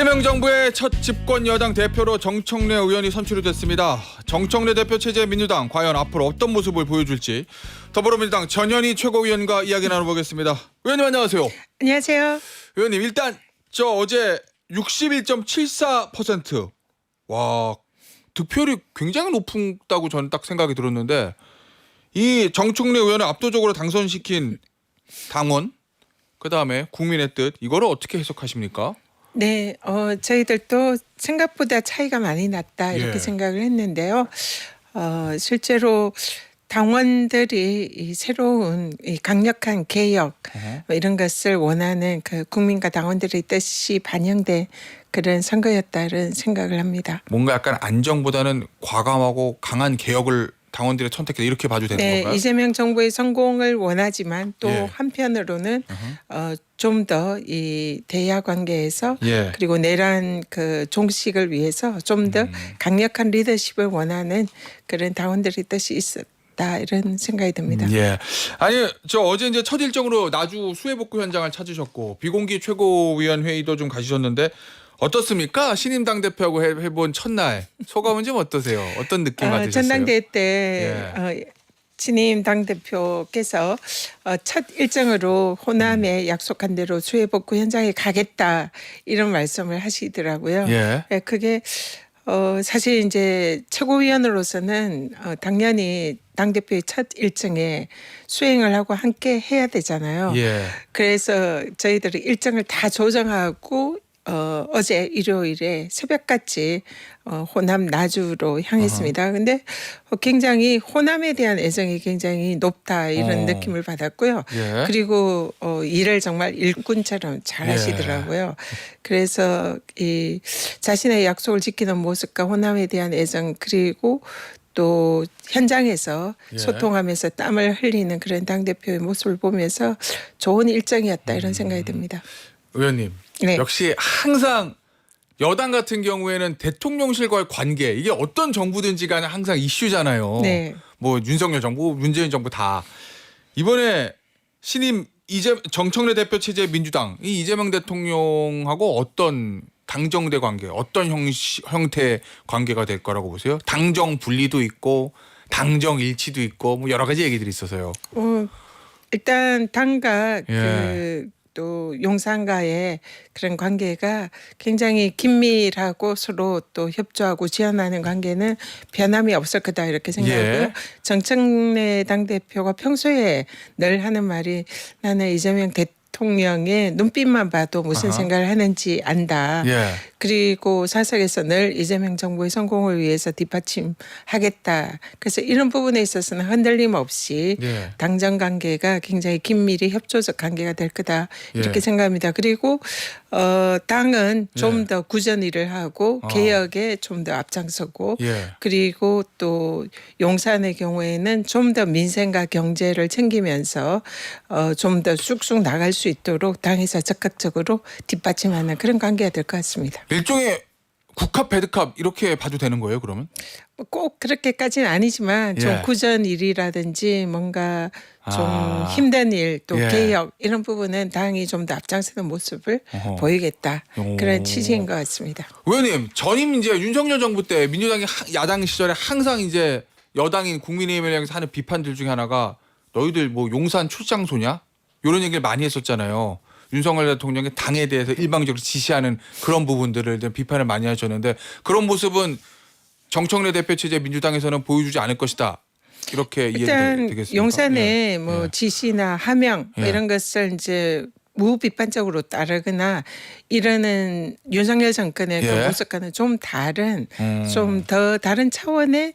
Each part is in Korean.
이재명 정부의 첫 집권 여당 대표로 정청래 의원이 선출이 됐습니다. 정청래 대표 체제의 민주당 과연 앞으로 어떤 모습을 보여줄지 더불어민주당 전현희 최고위원과 이야기 나눠보겠습니다. 의원님 안녕하세요. 안녕하세요. 의원님 일단 저 어제 61.74% 와 득표율이 굉장히 높다고 저는 딱 생각이 들었는데 이 정청래 의원을 압도적으로 당선시킨 당원 그다음에 국민의 뜻 이거를 어떻게 해석하십니까? 네, 저희들도 생각보다 차이가 많이 났다 이렇게 예. 생각을 했는데요. 실제로 당원들이 이 새로운 이 강력한 개혁 뭐 이런 것을 원하는 그 국민과 당원들의 뜻이 반영된 그런 선거였다는 생각을 합니다. 뭔가 약간 안정보다는 과감하고 강한 개혁을 당원들이 선택했다 이렇게 봐도 되는 네, 건가요? 이재명 정부의 성공을 원하지만 또 예. 한편으로는 좀 더 이 대야 관계에서 예. 그리고 내란 그 종식을 위해서 좀 더 강력한 리더십을 원하는 그런 당원들의 뜻이 있었다 이런 생각이 듭니다. 예. 아니 저 어제 이제 첫 일정으로 나주 수해복구 현장을 찾으셨고 비공개 최고위원 회의도 좀 가시셨는데 어떻습니까? 신임 당 대표하고 해본 첫날 소감은 좀 어떠세요? 어떤 느낌 받으셨어요? 전당대회 때 신임 당대표께서 첫 일정으로 호남에 약속한 대로 수해복구 현장에 가겠다 이런 말씀을 하시더라고요. 예. 네, 그게 사실 이제 최고위원으로서는 당연히 당대표의 첫 일정에 수행을 하고 함께 해야 되잖아요. 예. 그래서 저희들이 일정을 다 조정하고 어제 일요일에 새벽같이 호남 나주로 향했습니다. 근데 굉장히 호남에 대한 애정이 굉장히 높다 이런 느낌을 받았고요. 예. 그리고 일을 정말 일꾼처럼 잘 예. 하시더라고요. 그래서 이 자신의 약속을 지키는 모습과 호남에 대한 애정 그리고 또 현장에서 예. 소통하면서 땀을 흘리는 그런 당대표의 모습을 보면서 좋은 일정이었다 이런 생각이 듭니다. 의원님 네. 역시 항상 여당 같은 경우에는 대통령실과의 관계 이게 어떤 정부든지 간에 항상 이슈잖아요. 네. 뭐 윤석열 정부, 문재인 정부 다 이번에 신임 정청래 대표 체제의 민주당 이 이재명 대통령하고 어떤 당정대 관계, 어떤 형태의 관계가 될 거라고 보세요? 당정 분리도 있고 당정 일치도 있고 뭐 여러 가지 얘기들이 있어서요. 일단 당과 예. 또 용산과의 그런 관계가 굉장히 긴밀하고 서로 또 협조하고 지원하는 관계는 변함이 없을 거다 이렇게 생각하고요. 예. 정청래 당대표가 평소에 늘 하는 말이 나는 이재명 대통령의 눈빛만 봐도 무슨 아하. 생각을 하는지 안다. 예. 그리고 사석에서 늘 이재명 정부의 성공을 위해서 뒷받침하겠다. 그래서 이런 부분에 있어서는 흔들림 없이 예. 당정 관계가 굉장히 긴밀히 협조적 관계가 될 거다 이렇게 예. 생각합니다. 그리고 당은 좀 예. 더 구전 일을 하고 개혁에 좀 더 앞장서고 예. 그리고 또 용산의 경우에는 좀 더 민생과 경제를 챙기면서 좀 더 쑥쑥 나갈 수 있도록 당에서 적극적으로 뒷받침하는 그런 관계가 될 것 같습니다. 일종의 국합 배드캅 이렇게 봐도 되는 거예요, 그러면? 꼭 그렇게까지는 아니지만 좀 예. 구전 일이라든지 뭔가 좀 아. 힘든 일 또 예. 개혁 이런 부분은 당이 좀 더 앞장서는 모습을 어허. 보이겠다 오. 그런 취지인 것 같습니다. 의원님, 전임 이제 윤석열 정부 때 민주당이 야당 시절에 항상 이제 여당인 국민의힘을 향해서 하는 비판들 중에 하나가 너희들 뭐 용산 출장소냐? 이런 얘기를 많이 했었잖아요. 윤석열 대통령의 당에 대해서 일방적으로 지시하는 그런 부분들을 비판을 많이 하셨는데 그런 모습은 정청래 대표 체제 민주당에서는 보여주지 않을 것이다. 이렇게 일단 이해되겠습니까? 용산에 예. 뭐 예. 지시나 하명 예. 이런 것을 이제 무비판적으로 따르거나 이러는 윤석열 정권의 예. 그 모습과는 좀 다른 좀 음. 더 다른 차원의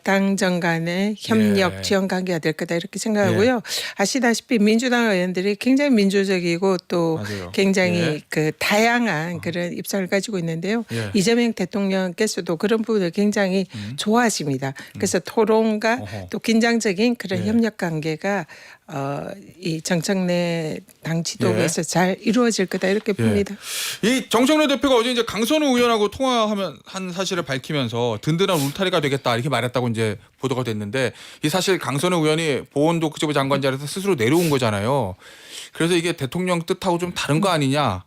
당정 간의 협력 예. 지원 관계가 될 거다 이렇게 생각하고요. 아시다시피 민주당 의원들이 굉장히 민주적이고 또 맞아요. 굉장히 예. 그 다양한 그런 입장을 가지고 있는데요. 예. 이재명 대통령께서도 그런 부분을 굉장히 좋아하십니다. 그래서 토론과 어허. 또 긴장적인 그런 예. 협력 관계가 이 정청래 당 지도부에서 잘 이루어질 거다 이렇게 봅니다. 이 정청래 대표가 어제 이제 강선우 의원하고 통화하면 한 사실을 밝히면서 든든한 울타리가 되겠다 이렇게 말했다고 이제 보도가 됐는데 이 사실 강선우 의원이 보건복지부 장관 자리에서 스스로 내려온 거잖아요. 그래서 이게 대통령 뜻하고 좀 다른 거 아니냐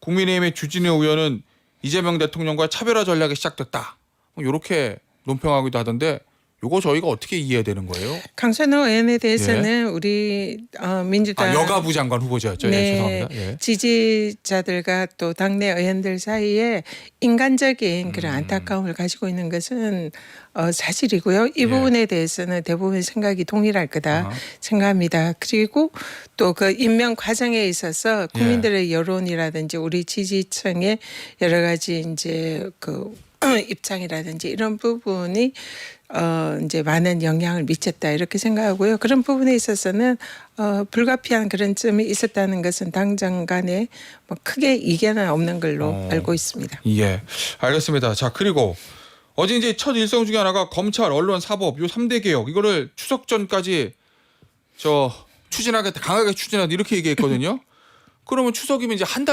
국민의힘의 주진우 의원은 이재명 대통령과의 차별화 전략이 시작됐다. 이렇게 논평하기도 하던데 이거 저희가 어떻게 이해해야 되는 거예요? 강선호 의원에 대해서는 우리 민주당 여가부 장관 후보자였죠. 네, 예, 죄송합니다. 예. 지지자들과 또 당내 의원들 사이에 인간적인 그런 안타까움을 가지고 있는 것은 사실이고요. 이 부분에 대해서는 대부분 생각이 동일할 거다 아하. 생각합니다. 그리고 또 그 임명 과정에 있어서 국민들의 여론이라든지 우리 지지층의 여러 가지 이제 그 입장이라든지 이런 부분이 이제 많은 영향을 미쳤다 이렇게 생각하고요. 그런 부분에 있어서는 불가피한 그런 점이 있었다는 것은 당정 간에 뭐 크게 이견은 없는 걸로 알고 있습니다. 예, 알겠습니다. 자, 그리고 어제 이제 첫 일성 중에 하나가 검찰, 언론, 사법 요 3대 개혁 이거를 추석 전까지 추진하겠다, 강하게 추진하겠다 이렇게 얘기했거든요. 그러면 추석이면 이제 한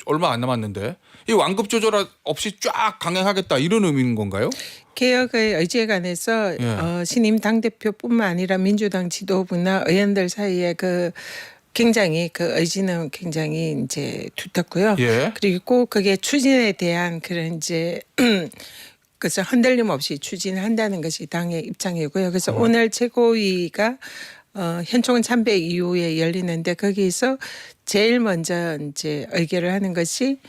얼마 안 남았는데 이 완급 조절 없이 쫙 강행하겠다 이런 의미인 건가요? 개혁의 의지에 관해서 신임 당대표뿐만 아니라 민주당 지도부나 의원들 사이에 굉장히 그 의지는 굉장히 이제 두텁고요. 예. 그리고 그게 추진에 대한 그런 이제 그래서 흔들림 없이 추진한다는 것이 당의 입장이고요. 그래서 오늘 최고위가 현충원 참배 이후에 열리는데 거기서 제일 먼저 이제 의결을 하는 것이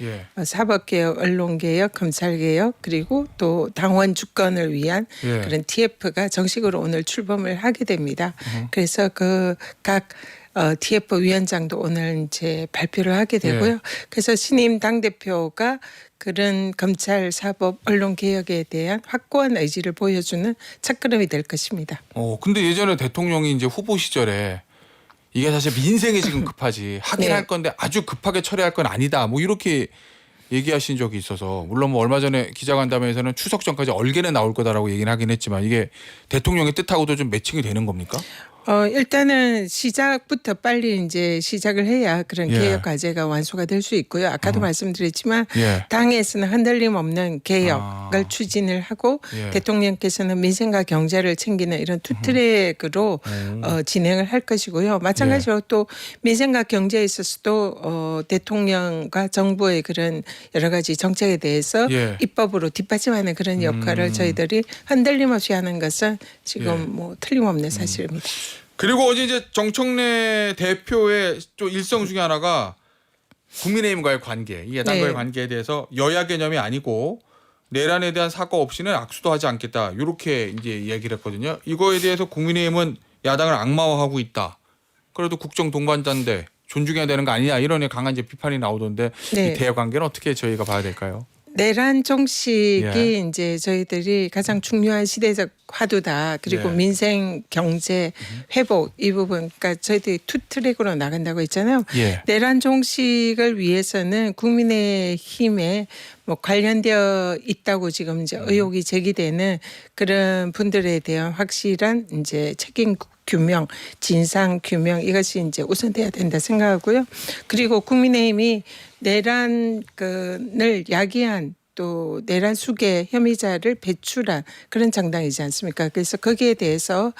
사법개혁, 언론개혁, 검찰개혁 그리고 또 당원 주권을 위한 그런 TF가 정식으로 오늘 출범을 하게 됩니다. 그래서 각 TF 위원장도 오늘 이제 발표를 하게 되고요. 그래서 신임 당대표가 그런 검찰, 사법, 언론 개혁에 대한 확고한 의지를 보여주는 첫걸음이 될 것입니다. 근데 예전에 대통령이 이제 후보 시절에 이게 사실 민생이 지금 급하지 하긴 네. 할 건데 아주 급하게 처리할 건 아니다. 뭐 이렇게 얘기하신 적이 있어서 물론 뭐 얼마 전에 기자간담회에서는 추석 전까지 얼개는 나올 거다라고 얘기는 하긴 했지만 이게 대통령의 뜻하고도 좀 매칭이 되는 겁니까? 일단은 시작부터 빨리 이제 시작을 해야 그런 개혁 과제가 완수가 될 수 있고요. 아까도 말씀드렸지만 당에서는 흔들림 없는 개혁을 추진을 하고 대통령께서는 민생과 경제를 챙기는 이런 투 트랙으로 진행을 할 것이고요. 마찬가지로 또 민생과 경제에 있어서도 대통령과 정부의 그런 여러 가지 정책에 대해서 입법으로 뒷받침하는 그런 역할을 저희들이 흔들림 없이 하는 것은 지금 뭐 틀림없는 사실입니다. 그리고 어제 이제 정청래 대표의 또 일성 중에 하나가 국민의힘과의 관계, 이 야당과의 관계에 대해서 여야 개념이 아니고 내란에 대한 사과 없이는 악수도 하지 않겠다. 이렇게 이제 이야기를 했거든요. 이거에 대해서 국민의힘은 야당을 악마화하고 있다. 그래도 국정 동반자인데 존중해야 되는 거 아니냐 이런 강한 이제 비판이 나오던데 이 대여 관계는 어떻게 저희가 봐야 될까요? 내란 종식이 이제 저희들이 가장 중요한 시대적 화두다. 그리고 민생, 경제, 회복 이 부분, 그러니까 저희들이 투 트랙으로 나간다고 했잖아요. 내란 종식을 위해서는 국민의힘에 뭐 관련되어 있다고 지금 이제 의혹이 제기되는 그런 분들에 대한 확실한 이제 책임 규명, 진상 규명 이것이 이제 우선돼야 된다 생각하고요. 그리고 국민의힘이 내란을 야기한 또 내란 수괴 혐의자를 배출한 그런 정당이지 않습니까? 그래서 거기에 대해서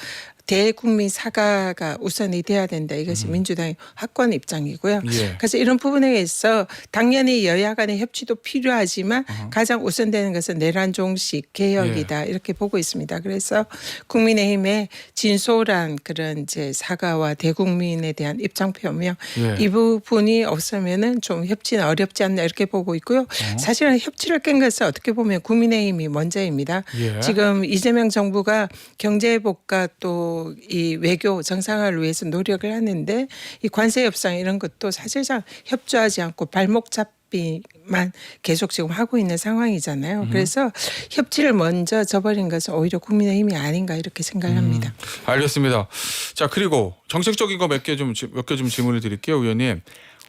대국민 사과가 우선이 돼야 된다. 이것이 민주당의 확고한 입장이고요. 그래서 이런 부분에 있어 당연히 여야 간의 협치도 필요하지만 가장 우선되는 것은 내란 종식 개혁이다. 이렇게 보고 있습니다. 그래서 국민의힘의 진솔한 그런 이제 사과와 대국민에 대한 입장 표명 이 부분이 없으면은 좀 협치는 어렵지 않나 이렇게 보고 있고요. 사실은 협치를 깬 것은 어떻게 보면 국민의힘이 먼저입니다. 지금 이재명 정부가 경제 회복과 또 이 외교 정상화를 위해서 노력을 하는데 이 관세 협상 이런 것도 사실상 협조하지 않고 발목 잡기만 계속 지금 하고 있는 상황이잖아요. 그래서 협치를 먼저 저버린 것은 오히려 국민의힘이 아닌가 이렇게 생각을 합니다. 알겠습니다. 자, 그리고 정책적인 거 몇 개 좀 질문을 드릴게요, 의원님.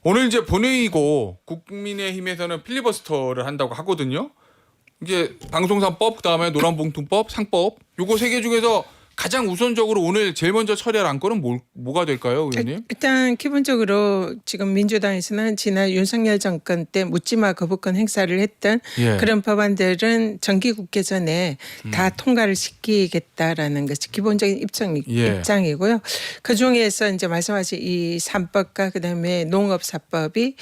오늘 이제 본회의고 국민의힘에서는 필리버스터를 한다고 하거든요. 이제 방송사법 그다음에 노란봉투법 상법 요거 세 개 중에서 가장 우선적으로 오늘 제일 먼저 처리할 안건은 뭐가 될까요, 의원님? 일단 기본적으로 지금 민주당에서는 지난 윤석열 정권 때 묻지마 거부권 행사를 했던 예. 그런 법안들은 정기국회 전에 다 통과를 시키겠다라는 것이 기본적인 예. 입장이고요. 그 중에서 이제 말씀하신 이 3법과 그다음에 농업사법이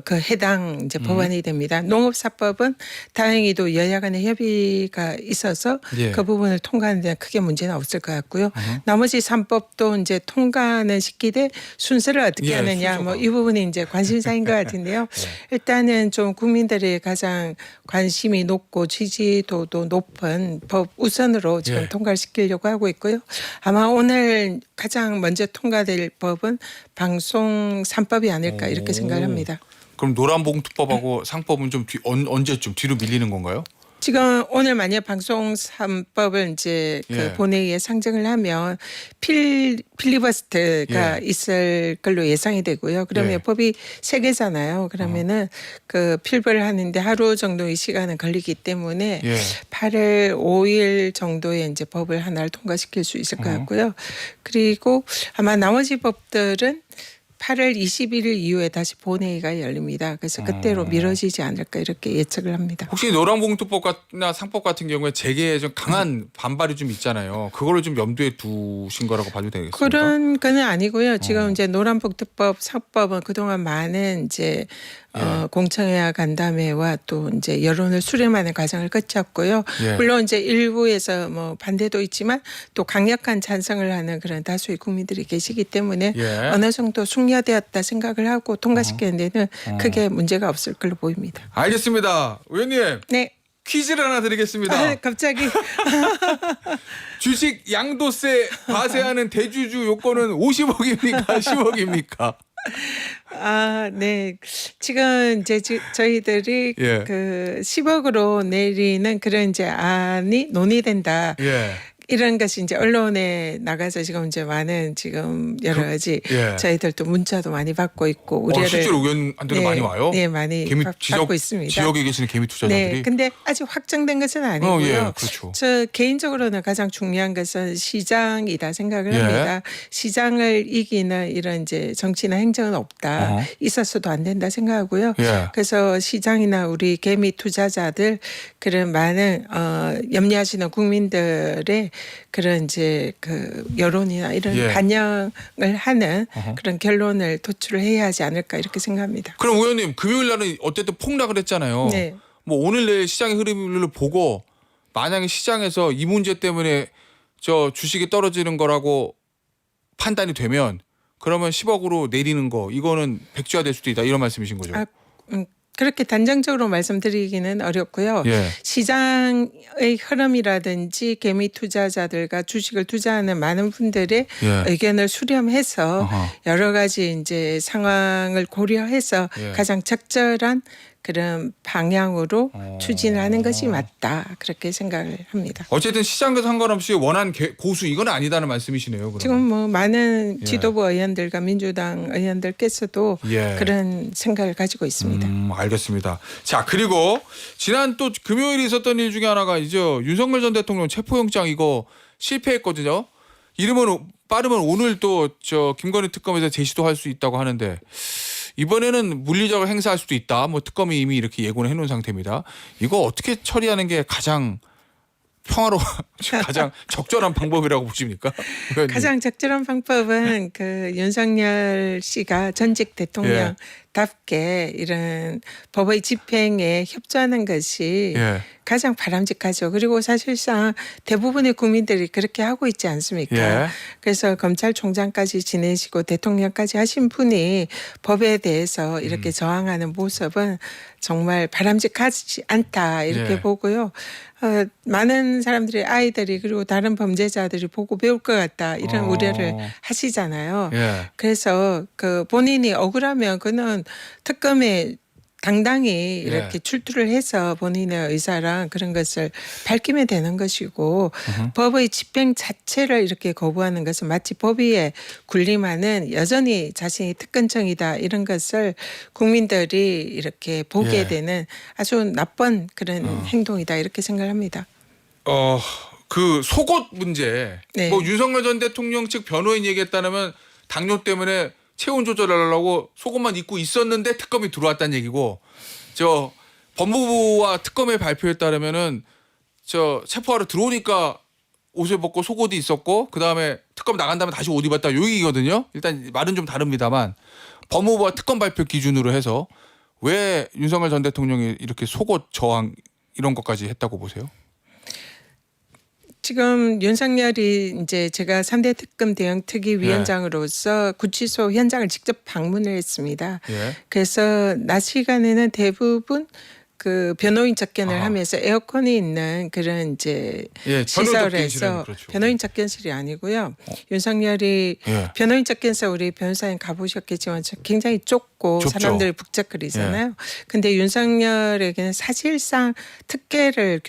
그 해당 이제 법안이 됩니다. 농업사법은 다행히도 여야 간의 협의가 있어서 예. 그 부분을 통과하는 데 크게 문제는 없을 것 같고요. 나머지 3법도 이제 통과는 시키되 순서를 어떻게 예, 하느냐 순서가. 뭐 이 부분이 이제 관심사인 것 같은데요. 일단은 좀 국민들이 가장 관심이 높고 지지도도 높은 법 우선으로 지금 예. 통과를 시키려고 하고 있고요. 아마 오늘 가장 먼저 통과될 법은 방송 3법이 아닐까 이렇게 생각을 합니다. 그럼 노란봉투법하고 상법은 좀 언제쯤 뒤로 밀리는 건가요? 지금 오늘 만약 방송 3법을 이제 그 예. 본회의에 상정을 하면 필리버스터가 예. 있을 걸로 예상이 되고요. 그러면 예. 법이 3개잖아요. 그러면은 그 필벌을 하는데 하루 정도의 시간은 걸리기 때문에 예. 8일, 5일 정도에 이제 법을 하나를 통과시킬 수 있을 것 같고요. 그리고 아마 나머지 법들은 8월 21일 이후에 다시 본회의가 열립니다. 그래서 그때로 미뤄지지 않을까 이렇게 예측을 합니다. 혹시 노란봉투법이나 상법 같은 경우에 재개에 좀 강한 반발이 좀 있잖아요. 그거를 좀 염두에 두신 거라고 봐도 되겠습니까? 그런 거는 아니고요. 지금 이제 노란봉투법, 상법은 그동안 많은 이제 공청회와 간담회와 또 이제 여론을 수렴하는 과정을 거쳤고요. 예. 물론 이제 일부에서 뭐 반대도 있지만 또 강력한 찬성을 하는 그런 다수의 국민들이 계시기 때문에 예. 어느 정도 숙려되었다 생각을 하고 통과시키는 데는 크게 문제가 없을 걸로 보입니다. 알겠습니다. 의원님 네. 퀴즈를 하나 드리겠습니다. 갑자기 주식 양도세 과세하는 대주주 요건은 50억입니까? 10억입니까? 네. 지금 이제 저희들이 예. 그 10억으로 내리는 그런 이제 안이 논의된다. 예. 이런 것이 이제 언론에 나가서 지금 이제 많은 지금 여러 가지 예. 저희들도 문자도 많이 받고 있고 우려를 실제로 의원한테도 많이 와요? 네, 많이 받고 있습니다. 지역에 계시는 개미 투자자들이? 네, 근데 아직 확정된 것은 아니고요. 예, 그렇죠. 저 개인적으로는 가장 중요한 것은 시장이다 생각을 예. 합니다. 시장을 이기는 이런 이제 정치나 행정은 없다. 어허. 있었어도 안 된다 생각하고요. 예. 그래서 시장이나 우리 개미 투자자들 그런 많은 염려하시는 국민들의 그런 이제 그 여론이나 이런 예. 반영을 하는 어허. 그런 결론을 도출을 해야 하지 않을까 이렇게 생각합니다. 그럼 의원님 금요일 날은 어쨌든 폭락을 했잖아요. 네. 뭐 오늘 내일 시장의 흐름을 보고 만약에 시장에서 이 문제 때문에 저 주식이 떨어지는 거라고 판단이 되면 그러면 10억으로 내리는 거 이거는 백지화될 수도 있다 이런 말씀이신 거죠? 그렇게 단정적으로 말씀드리기는 어렵고요. 예. 시장의 흐름이라든지 개미 투자자들과 주식을 투자하는 많은 분들의 예. 의견을 수렴해서 어허. 여러 가지 이제 상황을 고려해서 예. 가장 적절한 그런 방향으로 추진하는 것이 맞다 그렇게 생각을 합니다. 어쨌든 시장과 상관없이 원한 고수 이건 아니다는 말씀이시네요. 그러면. 지금 뭐 많은 예. 지도부 의원들과 민주당 의원들께서도 예. 그런 생각을 가지고 있습니다. 알겠습니다. 자 그리고 지난 또 금요일에 있었던 일 중에 하나가 이제 윤석열 전 대통령 체포영장 이거 실패했거든요. 이르면 빠르면 오늘 또 저 김건희 특검에서 재시도할 수 있다고 하는데 이번에는 물리적으로 행사할 수도 있다. 뭐 특검이 이미 이렇게 예고를 해놓은 상태입니다. 이거 어떻게 처리하는 게 가장 가장 적절한 방법이라고 보십니까? 가장 적절한 방법은 그 윤석열 씨가 전직 대통령답게 이런 법의 집행에 협조하는 것이 예. 가장 바람직하죠. 그리고 사실상 대부분의 국민들이 그렇게 하고 있지 않습니까? 예. 그래서 검찰총장까지 지내시고 대통령까지 하신 분이 법에 대해서 이렇게 저항하는 모습은 정말 바람직하지 않다 이렇게 예. 보고요. 많은 사람들이 아이들이 그리고 다른 범죄자들이 보고 배울 것 같다 이런 우려를 하시잖아요. 예. 그래서 그 본인이 억울하면 그는 특검에 당당히 이렇게 출두를 해서 본인의 의사랑 그런 것을 밝히면 되는 것이고 법의 집행 자체를 이렇게 거부하는 것은 마치 법 위에 군림하는 여전히 자신이 특권층이다 이런 것을 국민들이 이렇게 보게 예. 되는 아주 나쁜 그런 행동이다 이렇게 생각합니다. 그 속옷 문제. 네. 뭐 윤석열 전 대통령 측 변호인 얘기에 따르면 당뇨 때문에 체온 조절하려고 속옷만 입고 있었는데 특검이 들어왔다는 얘기고, 저 법무부와 특검의 발표에 따르면은 저 체포하러 들어오니까 옷을 벗고 속옷이 있었고, 그 다음에 특검 나간 다음에 다시 옷 입었다, 요 얘기거든요. 일단 말은 좀 다릅니다만 법무부와 특검 발표 기준으로 해서 왜 윤석열 전 대통령이 이렇게 속옷 저항 이런 것까지 했다고 보세요? 지금 윤석열이 이제 제가 3대 특검 대응 특위위원장으로서 구치소 현장을 직접 방문을 했습니다. 예. 그래서 낮 시간에는 대부분 그 변호인 접견을 아하. 하면서 에어컨이 있는 그런 이제 예, 시설에서 그렇죠. 변호인 접견실이 아니고요. 윤석열이 예. 변호인 접견실 우리 변호사님 가보셨겠지만 굉장히 좁고 좁죠. 사람들이 북적거리잖아요. 근데 윤석열에게는 사실상 특혜를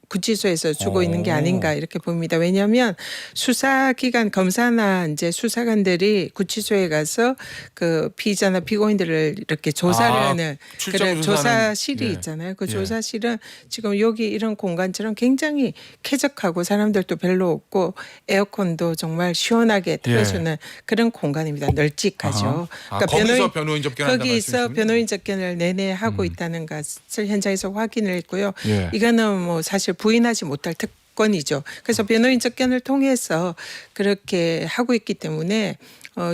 구치소에서 주고 있는 게 아닌가 이렇게 봅니다. 왜냐하면 수사기관 검사나 이제 수사관들이 구치소에 가서 그 피의자나 피고인들을 이렇게 조사를 하는 출정 그런 조사는, 조사실이 예. 있잖아요. 그 예. 조사실은 지금 여기 이런 공간처럼 굉장히 쾌적하고 사람들도 별로 없고 에어컨도 정말 시원하게 틀어주는 그런 공간입니다. 널찍하죠. 아하. 거기서 변호인 접견한다 거기서 말씀이시군요. 변호인 접견을 내내 하고 있다는 것을 현장에서 확인을 했고요. 예. 이거는 뭐 사실 부인하지 못할 특권이죠. 그래서 변호인 접견을 통해서 그렇게 하고 있기 때문에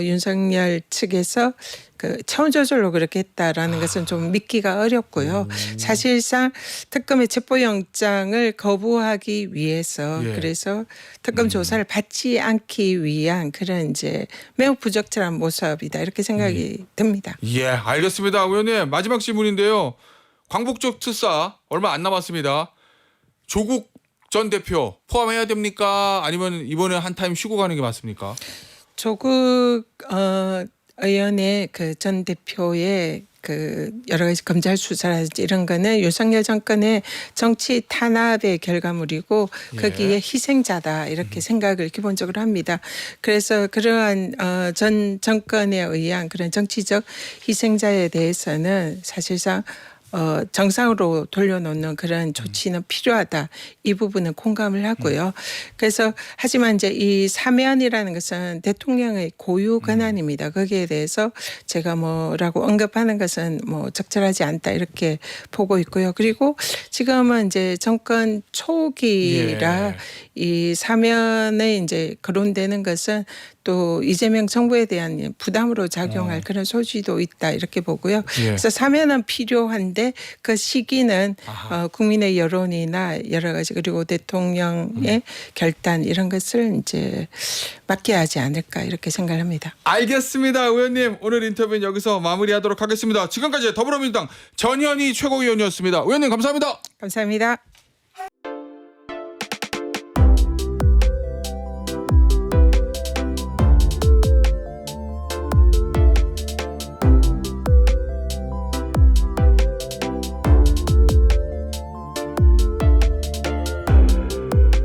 윤석열 측에서 그 차원 조절로 그렇게 했다라는 것은 좀 믿기가 어렵고요. 사실상 특검의 체포영장을 거부하기 위해서 예. 그래서 특검 조사를 받지 않기 위한 그런 이제 매우 부적절한 모습이다 이렇게 생각이 듭니다. 예, 알겠습니다. 의원님, 마지막 질문인데요. 광복절 특사 얼마 안 남았습니다. 조국 전 대표 포함해야 됩니까? 아니면 이번에 한 타임 쉬고 가는 게 맞습니까? 조국 의원의 그 전 대표의 그 여러 가지 검찰 수사라든지 이런 거는 윤석열 정권의 정치 탄압의 결과물이고 거기에 희생자다 이렇게 생각을 기본적으로 합니다. 그래서 그러한 전 정권에 의한 그런 정치적 희생자에 대해서는 사실상 정상으로 돌려놓는 그런 조치는 필요하다. 이 부분은 공감을 하고요. 그래서 하지만 이제 이 사면이라는 것은 대통령의 고유 권한입니다. 거기에 대해서 제가 뭐라고 언급하는 것은 뭐 적절하지 않다 이렇게 보고 있고요. 그리고 지금은 이제 정권 초기라 이 사면에 이제 거론되는 것은 또 이재명 정부에 대한 부담으로 작용할 그런 소지도 있다 이렇게 보고요. 그래서 사면은 필요한데 그 시기는 국민의 여론이나 여러 가지 그리고 대통령의 결단 이런 것을 이제 맡겨야 하지 않을까 이렇게 생각합니다. 알겠습니다. 의원님, 오늘 인터뷰는 여기서 마무리하도록 하겠습니다. 지금까지 더불어민주당 전현희 최고위원이었습니다. 의원님 감사합니다. 감사합니다.